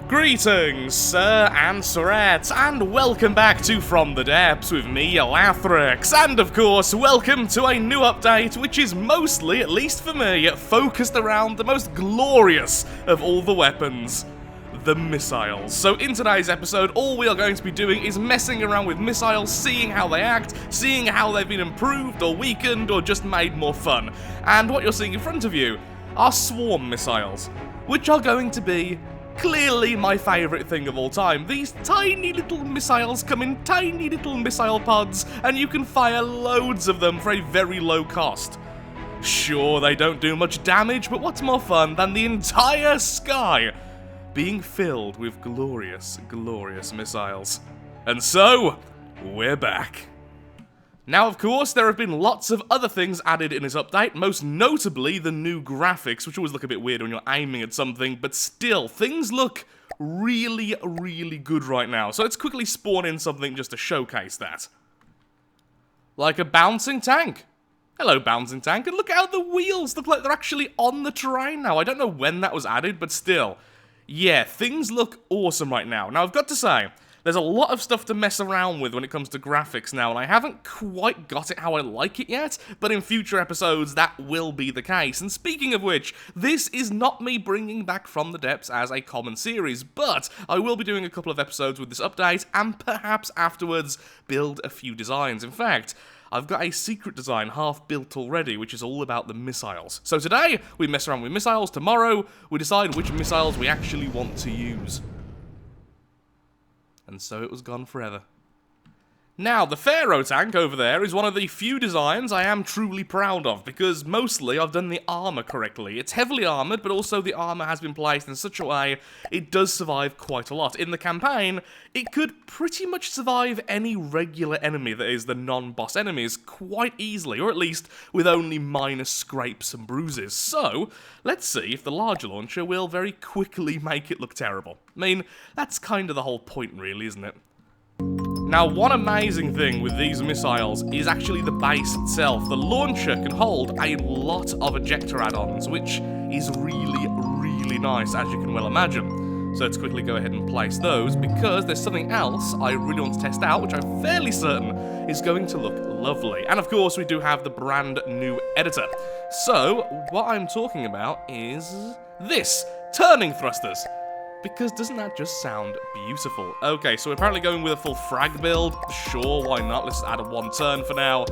Greetings, Sir and Sirettes, and welcome back to From the Depths with me, Lathrix, and of course, welcome to a new update which is mostly, at least for me, focused around the most glorious of all the weapons, the missiles. So in today's episode, all we are going to be doing is messing around with missiles, seeing how they act, seeing how they've been improved or weakened or just made more fun. And what you're seeing in front of you are swarm missiles, which are going to be clearly my favourite thing of all time. These tiny little missiles come in tiny little missile pods, and you can fire loads of them for a very low cost. Sure, they don't do much damage, but what's more fun than the entire sky being filled with glorious, glorious missiles? And so, we're back. Now, of course, there have been lots of other things added in this update, most notably the new graphics, which always look a bit weird when you're aiming at something, but still, things look really, really good right now. So let's quickly spawn in something just to showcase that. Like a bouncing tank. Hello, bouncing tank, and look how the wheels look like they're actually on the terrain now. I don't know when that was added, but still. Yeah, things look awesome right now. Now, I've got to say, there's a lot of stuff to mess around with when it comes to graphics now, and I haven't quite got it how I like it yet, but in future episodes that will be the case. And speaking of which, this is not me bringing back From the Depths as a common series, but I will be doing a couple of episodes with this update, and perhaps afterwards build a few designs. In fact, I've got a secret design half built already, which is all about the missiles. So today, we mess around with missiles. Tomorrow, we decide which missiles we actually want to use. And so it was gone forever. Now, the Pharaoh tank over there is one of the few designs I am truly proud of, because mostly I've done the armor correctly. It's heavily armored, but also the armor has been placed in such a way it does survive quite a lot. In the campaign, it could pretty much survive any regular enemy that is the non-boss enemies quite easily, or at least with only minor scrapes and bruises. So, let's see if the larger launcher will very quickly make it look terrible. I mean, that's kind of the whole point really, isn't it? Now, one amazing thing with these missiles is actually the base itself. The launcher can hold a lot of ejector add-ons, which is really, really nice, as you can well imagine. So let's quickly go ahead and place those, because there's something else I really want to test out, which I'm fairly certain is going to look lovely. And of course, we do have the brand new editor. So, what I'm talking about is this, turning thrusters. Because doesn't that just sound beautiful? Okay, so we're apparently going with a full frag build. Sure, why not? Let's add a one turn for now.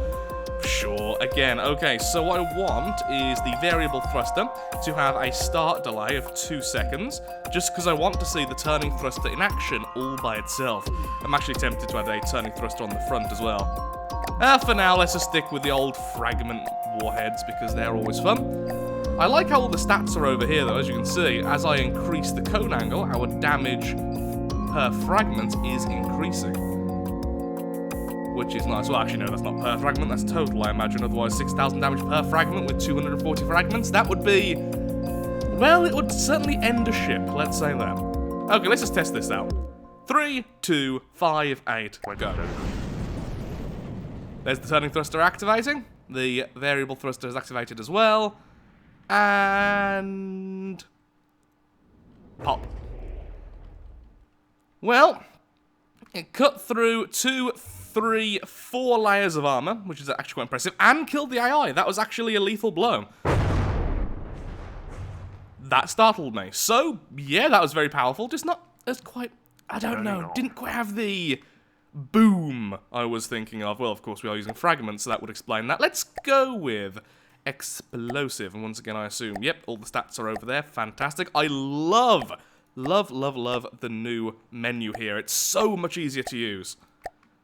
Sure, again. Okay, so what I want is the variable thruster to have a start delay of 2 seconds, just because I want to see the turning thruster in action all by itself. I'm actually tempted to add a turning thruster on the front as well. For now, let's just stick with the old fragment warheads, because they're always fun. I like how all the stats are over here though, as you can see. As I increase the cone angle, our damage per fragment is increasing. Which is nice. Well, actually no, that's not per fragment, that's total I imagine. Otherwise 6,000 damage per fragment with 240 fragments, that would be... well, it would certainly end a ship, let's say that. Okay, let's just test this out. 3, 2, 5, 8, we're go. There's the turning thruster activating. The variable thruster is activated as well. And... pop. Well, it cut through 2, 3, 4 layers of armor, which is actually quite impressive, and killed the AI. That was actually a lethal blow. That startled me. So, yeah, that was very powerful, just not as quite... I don't know, didn't quite have the boom I was thinking of. Well, of course, we are using fragments, so that would explain that. Let's go with explosive, and once again I assume, yep, all the stats are over there, fantastic. I love the new menu here. It's so much easier to use,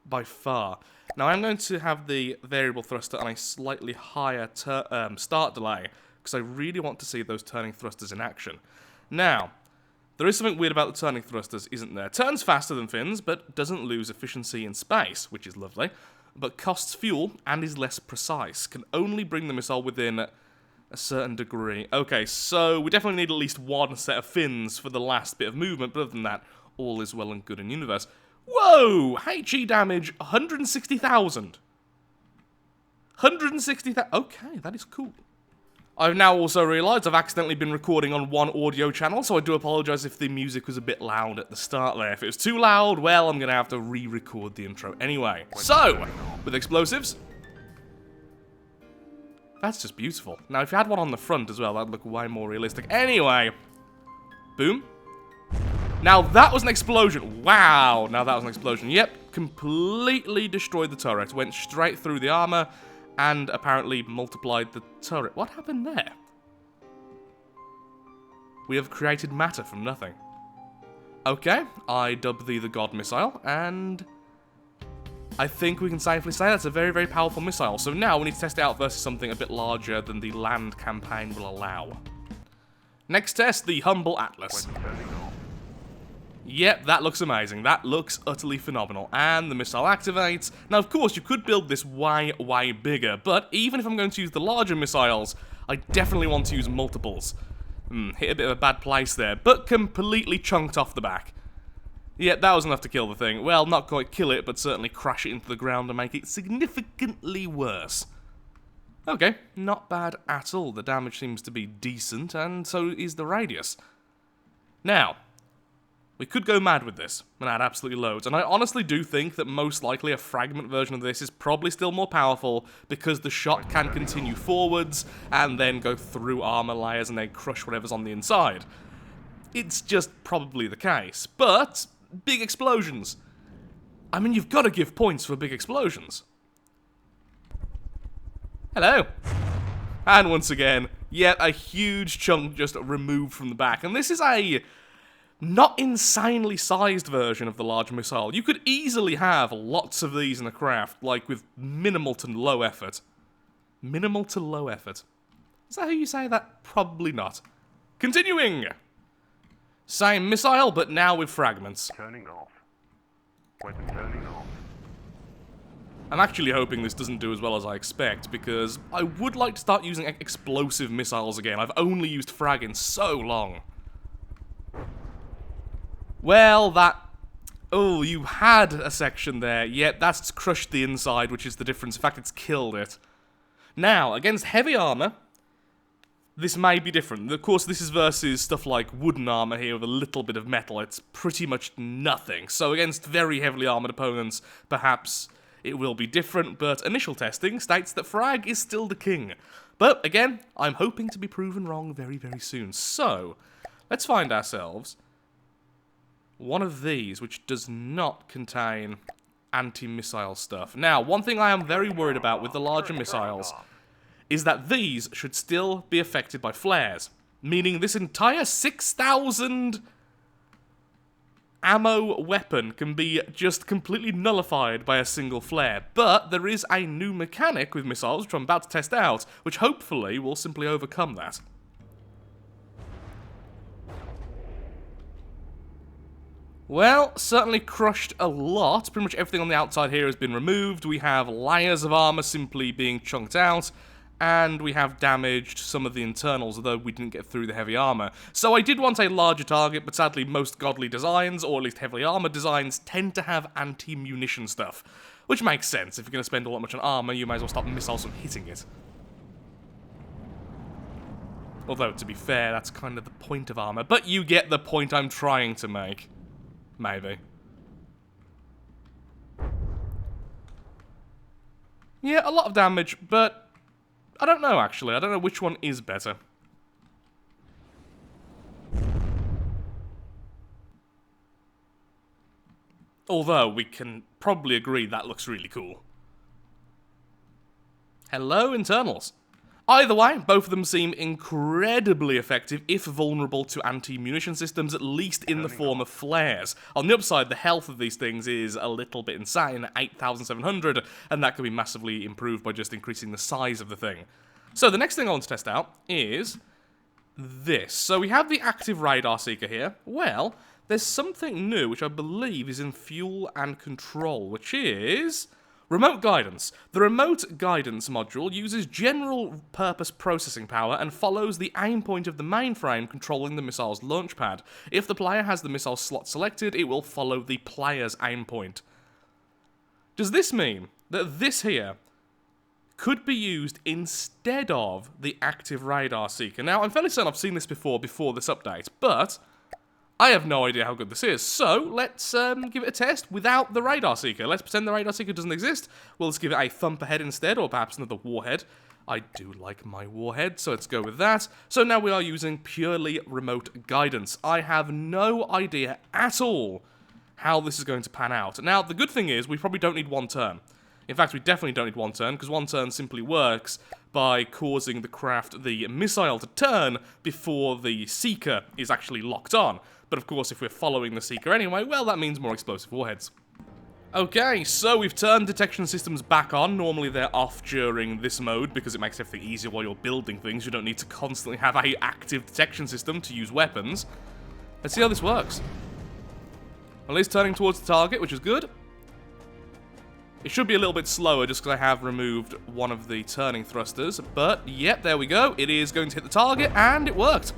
by far. Now I'm going to have the variable thruster on a slightly higher start delay, because I really want to see those turning thrusters in action. Now, there is something weird about the turning thrusters, isn't there? Turns faster than fins, but doesn't lose efficiency in space, which is lovely. But costs fuel and is less precise. Can only bring the missile within a certain degree. Okay, so we definitely need at least one set of fins for the last bit of movement, but other than that, all is well and good in universe. Whoa! HE damage, 160,000. 160,000. Okay, that is cool. I've now also realised I've accidentally been recording on one audio channel, so I do apologise if the music was a bit loud at the start there. If it was too loud, well, I'm going to have to re-record the intro anyway. So, with explosives, that's just beautiful. Now, if you had one on the front as well, that'd look way more realistic. Anyway, boom. Now, that was an explosion. Wow, now that was an explosion. Yep, completely destroyed the turret. Went straight through the armour, and apparently multiplied the turret. What happened there? We have created matter from nothing. Okay, I dub thee the God Missile, and I think we can safely say that's a very, very powerful missile. So now we need to test it out versus something a bit larger than the land campaign will allow. Next test, the Humble Atlas. Yep, that looks amazing. That looks utterly phenomenal. And the missile activates. Now, of course, you could build this way, way bigger, but even if I'm going to use the larger missiles, I definitely want to use multiples. Hit a bit of a bad place there, but completely chunked off the back. Yep, that was enough to kill the thing. Well, not quite kill it, but certainly crash it into the ground and make it significantly worse. Okay, not bad at all. The damage seems to be decent, and so is the radius. Now, we could go mad with this and add absolutely loads, and I honestly do think that most likely a fragment version of this is probably still more powerful because the shot can continue forwards and then go through armor layers and then crush whatever's on the inside. It's just probably the case, but big explosions. I mean, you've got to give points for big explosions. Hello. And once again, yet a huge chunk just removed from the back, and this is a not insanely sized version of the large missile. You could easily have lots of these in a craft, like with minimal to low effort. Minimal to low effort. Is that how you say that? Probably not. Continuing! Same missile, but now with fragments. Turning off. Weapon turning off. I'm actually hoping this doesn't do as well as I expect, because I would like to start using explosive missiles again. I've only used frag in so long. Well, that... Oh, you had a section there. Yet that's crushed the inside, which is the difference. In fact, it's killed it. Now, against heavy armor, this may be different. Of course, this is versus stuff like wooden armor here with a little bit of metal. It's pretty much nothing. So against very heavily armored opponents, perhaps it will be different, but initial testing states that frag is still the king. But, again, I'm hoping to be proven wrong very, very soon. So, let's find ourselves one of these, which does not contain anti-missile stuff. Now, one thing I am very worried about with the larger missiles is that these should still be affected by flares, meaning this entire 6,000 ammo weapon can be just completely nullified by a single flare. But there is a new mechanic with missiles, which I'm about to test out, which hopefully will simply overcome that. Well, certainly crushed a lot. Pretty much everything on the outside here has been removed. We have layers of armor simply being chunked out, and we have damaged some of the internals, although we didn't get through the heavy armor. So I did want a larger target, but sadly most godly designs, or at least heavily armored designs, tend to have anti-munition stuff. Which makes sense. If you're going to spend all that much on armor, you might as well stop missiles from hitting it. Although, to be fair, that's kind of the point of armor. But you get the point I'm trying to make. Maybe. Yeah, a lot of damage, but I don't know, actually. I don't know which one is better. Although, we can probably agree that looks really cool. Hello, internals. Either way, both of them seem incredibly effective if vulnerable to anti-munition systems, at least in the form of flares. On the upside, the health of these things is a little bit insane, 8,700, and that can be massively improved by just increasing the size of the thing. So the next thing I want to test out is this. So we have the active radar seeker here. Well, there's something new which I believe is in fuel and control, which is remote guidance. The remote guidance module uses general purpose processing power and follows the aim point of the mainframe controlling the missile's launch pad. If the player has the missile slot selected, it will follow the player's aim point. Does this mean that this here could be used instead of the active radar seeker. Now, I'm fairly certain I've seen this before this update, but I have no idea how good this is. So, let's give it a test without the radar seeker. Let's pretend the radar seeker doesn't exist. We'll just give it a thumperhead instead, or perhaps another warhead. I do like my warhead, so let's go with that. So now we are using purely remote guidance. I have no idea at all how this is going to pan out. Now, the good thing is we probably don't need one turn. In fact, we definitely don't need one turn, because one turn simply works by causing the missile to turn before the seeker is actually locked on. But of course, if we're following the seeker anyway, well, that means more explosive warheads. Okay, so we've turned detection systems back on. Normally they're off during this mode because it makes everything easier while you're building things. You don't need to constantly have an active detection system to use weapons. Let's see how this works. Well, it's turning towards the target, which is good. It should be a little bit slower just because I have removed one of the turning thrusters. But, yep, there we go. It is going to hit the target, and it worked.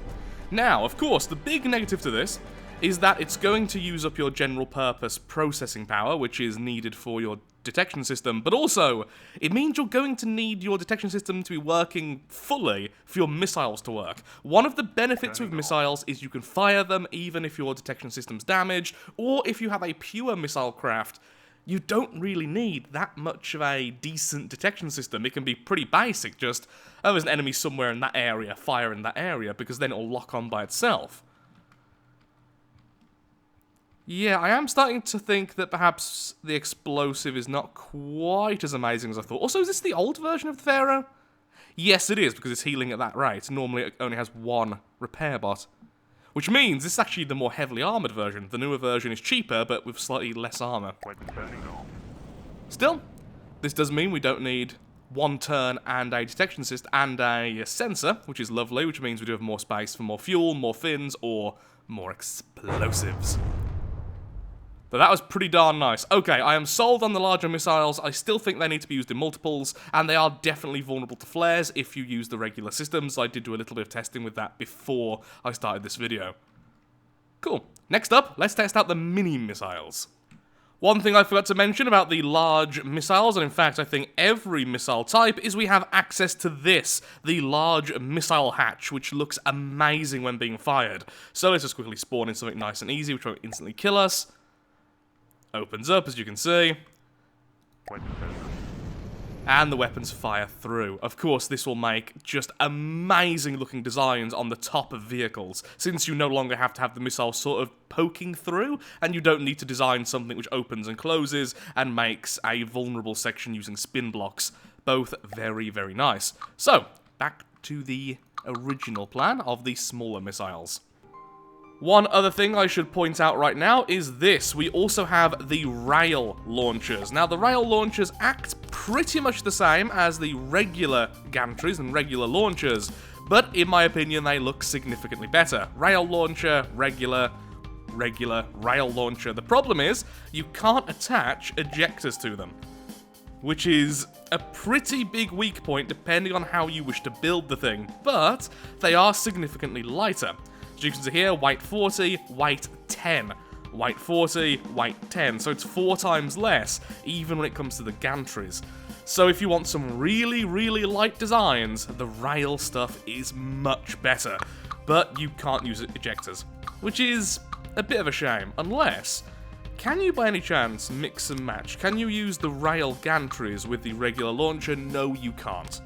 Now, of course, the big negative to this is that it's going to use up your general purpose processing power, which is needed for your detection system, but also, it means you're going to need your detection system to be working fully for your missiles to work. One of the benefits with missiles is you can fire them even if your detection system's damaged, or if you have a pure missile craft, you don't really need that much of a decent detection system. It can be pretty basic, just, oh, there's an enemy somewhere in that area, fire in that area, because then it'll lock on by itself. Yeah, I am starting to think that perhaps the explosive is not quite as amazing as I thought. Also, is this the old version of the Pharaoh? Yes, it is, because it's healing at that rate. Normally, it only has one repair bot. Which means this is actually the more heavily armoured version. The newer version is cheaper, but with slightly less armour. Still, this does mean we don't need one turn and a detection system and a sensor, which is lovely, which means we do have more space for more fuel, more fins, or more explosives. But that was pretty darn nice. Okay, I am sold on the larger missiles. I still think they need to be used in multiples, and they are definitely vulnerable to flares if you use the regular systems. I did do a little bit of testing with that before I started this video. Cool. Next up, let's test out the mini missiles. One thing I forgot to mention about the large missiles, and in fact I think every missile type, is we have access to this, the large missile hatch, which looks amazing when being fired. So let's just quickly spawn in something nice and easy, which won't instantly kill us. Opens up, as you can see. And the weapons fire through. Of course, this will make just amazing looking designs on the top of vehicles, since you no longer have to have the missile sort of poking through, and you don't need to design something which opens and closes and makes a vulnerable section using spin blocks. Both very, very nice. So, back to the original plan of the smaller missiles. One other thing I should point out right now is this. We also have the rail launchers. Now, the rail launchers act pretty much the same as the regular gantries and regular launchers, but in my opinion, they look significantly better. Rail launcher, regular, rail launcher. The problem is, you can't attach ejectors to them, which is a pretty big weak point depending on how you wish to build the thing, but they are significantly lighter. As you can see here, weight 40, weight 10. Weight 40, weight 10. So it's 4 times less, even when it comes to the gantries. So if you want some really, really light designs, the rail stuff is much better. But you can't use ejectors, which is a bit of a shame. Unless, can you by any chance mix and match? Can you use the rail gantries with the regular launcher? No, you can't.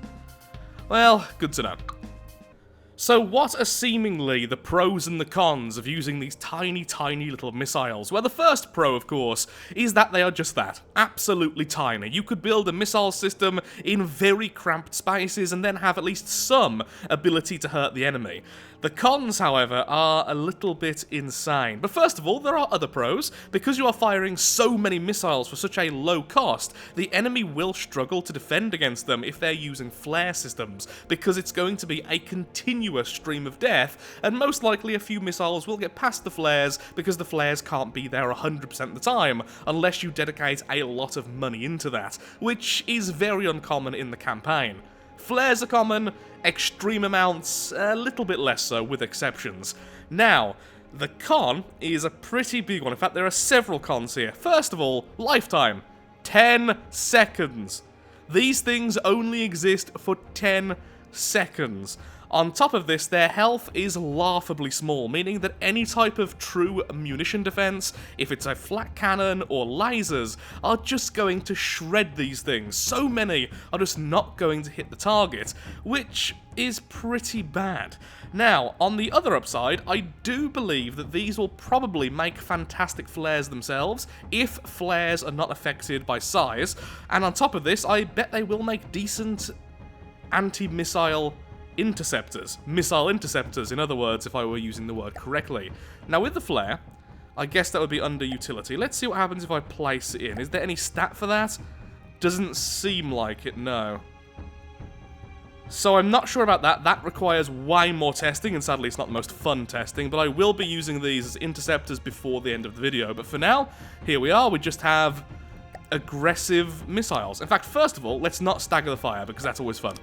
Well, good to know. So what are seemingly the pros and the cons of using these tiny, tiny little missiles? Well, the first pro, of course, is that they are just that. Absolutely tiny. You could build a missile system in very cramped spaces and then have at least some ability to hurt the enemy. The cons, however, are a little bit insane. But first of all, there are other pros. Because you are firing so many missiles for such a low cost, the enemy will struggle to defend against them if they're using flare systems, because it's going to be a continuous stream of death, and most likely a few missiles will get past the flares because the flares can't be there 100% of the time, unless you dedicate a lot of money into that, which is very uncommon in the campaign. Flares are common, extreme amounts a little bit less so, with exceptions. Now, the con is a pretty big one. In fact, there are several cons here. First of all, lifetime. 10 seconds. These things only exist for 10 seconds. On top of this, their health is laughably small, meaning that any type of true munition defense, if it's a flat cannon or lasers, are just going to shred these things. So many are just not going to hit the target, which is pretty bad. Now, on the other upside, I do believe that these will probably make fantastic flares themselves, if flares are not affected by size, and on top of this, I bet they will make decent anti-missile interceptors. Missile interceptors, in other words, if I were using the word correctly. Now, with the flare, I guess that would be under utility. Let's see what happens if I place it in. Is there any stat for that? Doesn't seem like it, no. So I'm not sure about that. That requires way more testing, and sadly it's not the most fun testing, but I will be using these as interceptors before the end of the video. But for now, here we are. We just have aggressive missiles. In fact, first of all, let's not stagger the fire, because that's always fun.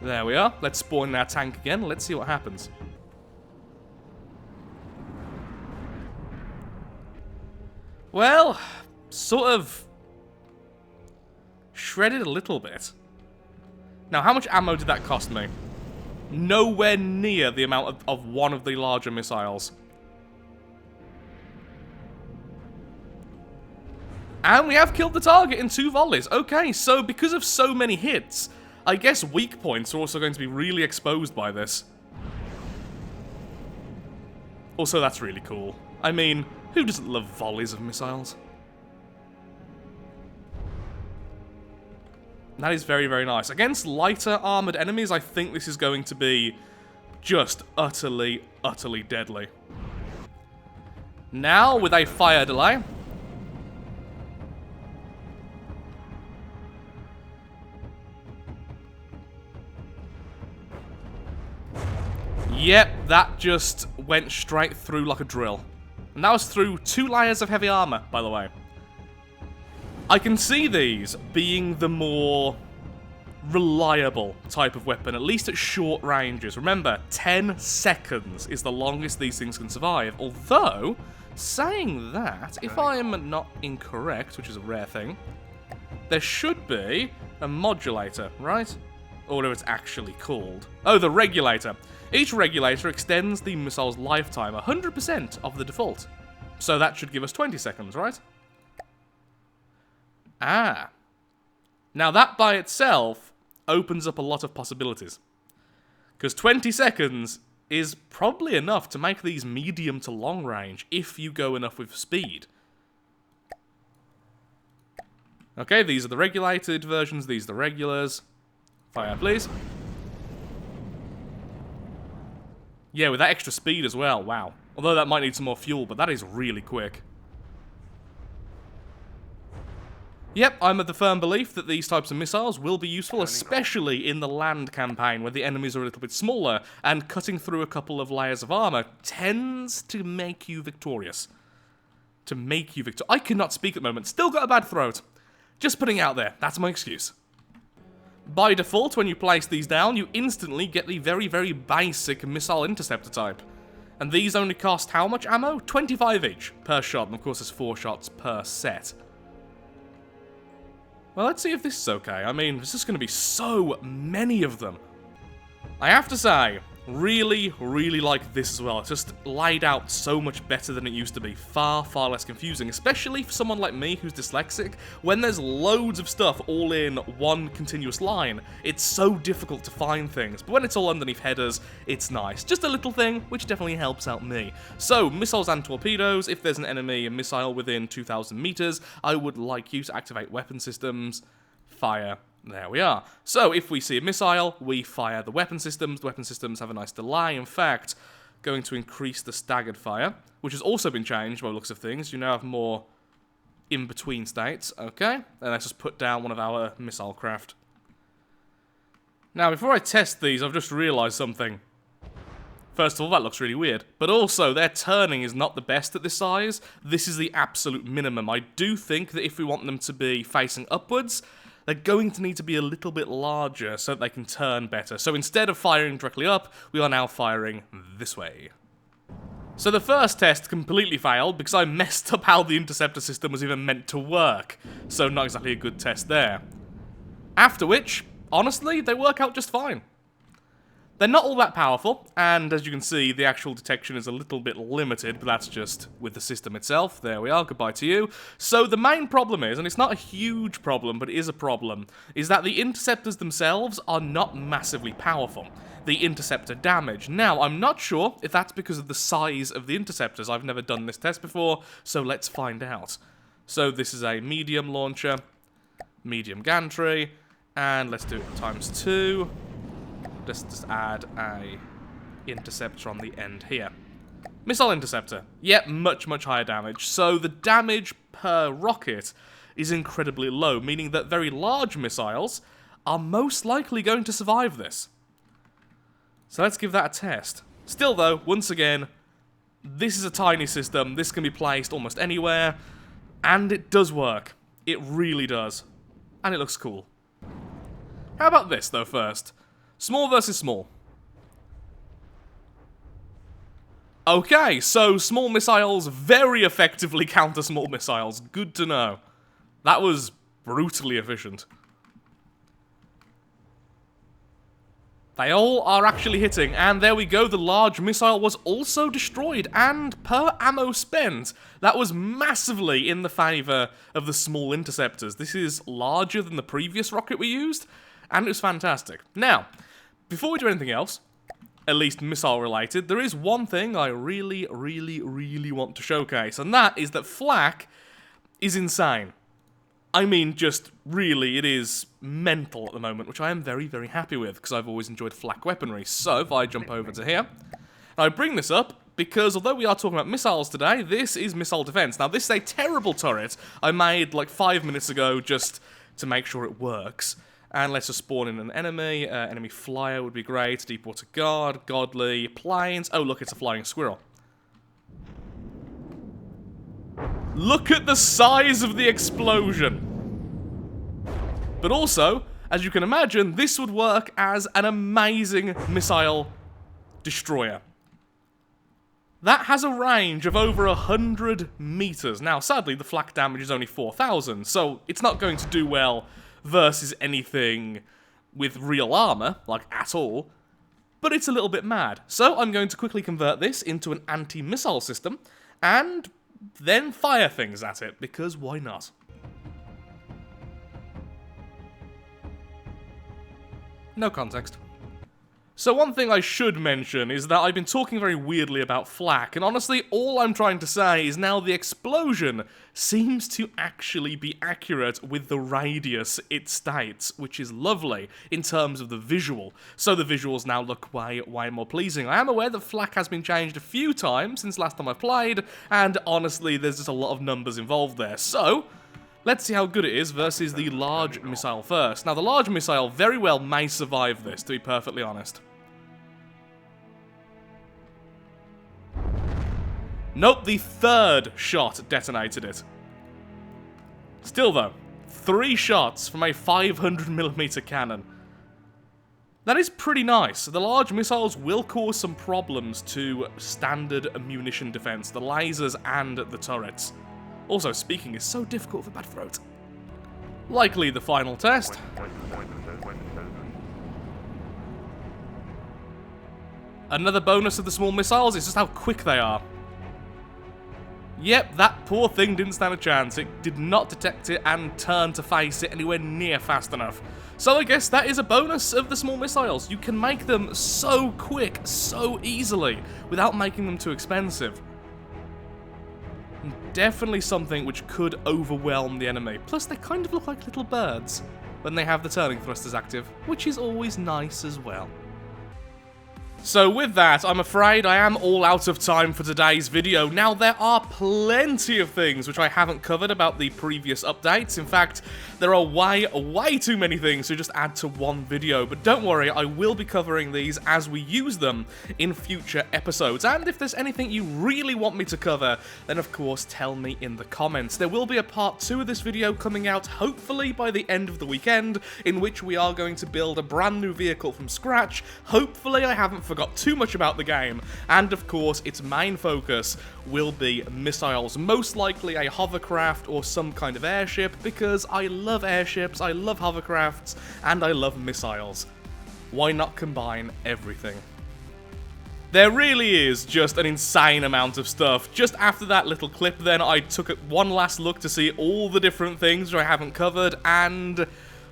There we are. Let's spawn in our tank again. Let's see what happens. Well, sort of shredded a little bit. Now, how much ammo did that cost me? Nowhere near the amount of one of the larger missiles. And we have killed the target in 2 volleys. Okay, so because of so many hits, I guess weak points are also going to be really exposed by this. Also, that's really cool. I mean, who doesn't love volleys of missiles? That is very, very nice. Against lighter armored enemies, I think this is going to be just utterly, utterly deadly. Now, with a fire delay. Yep, that just went straight through like a drill. And that was through 2 layers of heavy armor, by the way. I can see these being the more reliable type of weapon, at least at short ranges. Remember, 10 seconds is the longest these things can survive. Although, saying that, if I am not incorrect, which is a rare thing, there should be a modulator, right? Or whatever it's actually called. Oh, the regulator. Each regulator extends the missile's lifetime 100% of the default. So that should give us 20 seconds, right? Ah. Now that by itself opens up a lot of possibilities. Because 20 seconds is probably enough to make these medium to long range if you go enough with speed. Okay, these are the regulated versions, these are the regulars. Fire, please. Yeah, with that extra speed as well, wow. Although that might need some more fuel, but that is really quick. Yep, I'm of the firm belief that these types of missiles will be useful, especially in the land campaign, where the enemies are a little bit smaller, and cutting through a couple of layers of armor tends to make you victorious. I cannot speak at the moment, still got a bad throat. Just putting it out there, that's my excuse. By default, when you place these down, you instantly get the very, very basic missile interceptor type. And these only cost how much ammo? 25 each per shot, and of course there's 4 shots per set. Well, let's see if this is okay. I mean, there's just going to be so many of them. I have to say, really, really like this as well. It's just laid out so much better than it used to be. Far, far less confusing, especially for someone like me who's dyslexic. When there's loads of stuff all in one continuous line, it's so difficult to find things. But when it's all underneath headers, it's nice. Just a little thing, which definitely helps out me. So, missiles and torpedoes. If there's an enemy missile within 2,000 meters, I would like you to activate weapon systems. Fire. There we are. So, if we see a missile, we fire the weapon systems. The weapon systems have a nice delay. In fact, going to increase the staggered fire, which has also been changed by the looks of things. You now have more in-between states. Okay, and let's just put down one of our missile craft. Now, before I test these, I've just realised something. First of all, that looks really weird. But also, their turning is not the best at this size. This is the absolute minimum. I do think that if we want them to be facing upwards, they're going to need to be a little bit larger so that they can turn better. So instead of firing directly up, we are now firing this way. So the first test completely failed because I messed up how the interceptor system was even meant to work. So not exactly a good test there. After which, honestly, they work out just fine. They're not all that powerful, and as you can see, the actual detection is a little bit limited, but that's just with the system itself. There we are, goodbye to you. So the main problem is, and it's not a huge problem, but it is a problem, is that the interceptors themselves are not massively powerful. The interceptor damage. Now, I'm not sure if that's because of the size of the interceptors. I've never done this test before, so let's find out. So this is a medium launcher, medium gantry, and let's do it ×2. Just add a interceptor on the end here. Missile interceptor. Yep, much higher damage. So the damage per rocket is incredibly low, meaning that very large missiles are most likely going to survive this. So let's give that a test. Still though, once again, this is a tiny system. This can be placed almost anywhere, and it does work. It really does. And it looks cool. How about this though first? Small versus small. Okay, so small missiles very effectively counter small missiles. Good to know. That was brutally efficient. They all are actually hitting, and there we go, the large missile was also destroyed, and per ammo spent, that was massively in the favour of the small interceptors. This is larger than the previous rocket we used, and it was fantastic. Now, before we do anything else, at least missile-related, there is one thing I really want to showcase, and that is that Flak is insane. I mean, just really, it is mental at the moment, which I am very happy with, because I've always enjoyed Flak weaponry. So, if I jump over to here, and I bring this up, because although we are talking about missiles today, this is missile defense. Now, this is a terrible turret I made like 5 minutes ago just to make sure it works. And let's just spawn in an enemy. Enemy flyer would be great. Deepwater guard, godly, planes. Oh, look, it's a flying squirrel. Look at the size of the explosion. But also, as you can imagine, this would work as an amazing missile destroyer. That has a range of over 100 meters. Now, sadly, the flak damage is only 4,000, so it's not going to do well versus anything with real armor, like at all, but it's a little bit mad. So I'm going to quickly convert this into an anti-missile system, and then fire things at it, because why not? No context. So one thing I should mention is that I've been talking very weirdly about flak, and honestly, all I'm trying to say is now the explosion seems to actually be accurate with the radius it states, which is lovely in terms of the visual. So the visuals now look way more pleasing. I am aware that flak has been changed a few times since last time I played, and honestly, there's just a lot of numbers involved there. So let's see how good it is versus the large missile first. Now, the large missile very well may survive this, to be perfectly honest. Nope, the third shot detonated it. Still though, 3 shots from a 500mm cannon. That is pretty nice. The large missiles will cause some problems to standard munition defense, the lasers and the turrets. Also, speaking is so difficult for Bad Throat. Likely the final test. Another bonus of the small missiles is just how quick they are. Yep, that poor thing didn't stand a chance. It did not detect it and turn to face it anywhere near fast enough. So I guess that is a bonus of the small missiles. You can make them so quick, so easily, without making them too expensive. Definitely something which could overwhelm the enemy. Plus, they kind of look like little birds when they have the turning thrusters active, which is always nice as well. So with that, I'm afraid I am all out of time for today's video. Now, there are plenty of things which I haven't covered about the previous updates. In fact, there are way too many things to just add to one video. But don't worry, I will be covering these as we use them in future episodes. And if there's anything you really want me to cover, then of course tell me in the comments. There will be a part 2 of this video coming out hopefully by the end of the weekend, in which we are going to build a brand new vehicle from scratch. Hopefully I haven't forgot too much about the game, and of course its main focus will be missiles, most likely a hovercraft or some kind of airship, because I love airships, I love hovercrafts, and I love missiles. Why not combine everything? There really is just an insane amount of stuff. Just after that little clip then, I took one last look to see all the different things I haven't covered, and,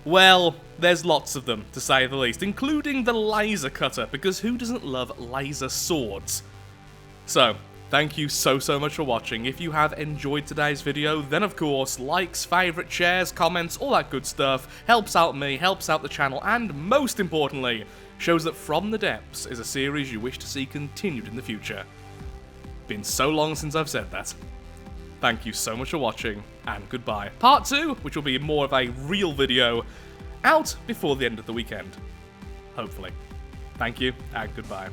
well, there's lots of them, to say the least, including the laser cutter, because who doesn't love laser swords? So, thank you so much for watching. If you have enjoyed today's video, then of course, likes, favourite, shares, comments, all that good stuff helps out me, helps out the channel, and most importantly, shows that From the Depths is a series you wish to see continued in the future. Been so long since I've said that. Thank you so much for watching, and goodbye. Part 2, which will be more of a real video, out before the end of the weekend. Hopefully. Thank you, and goodbye.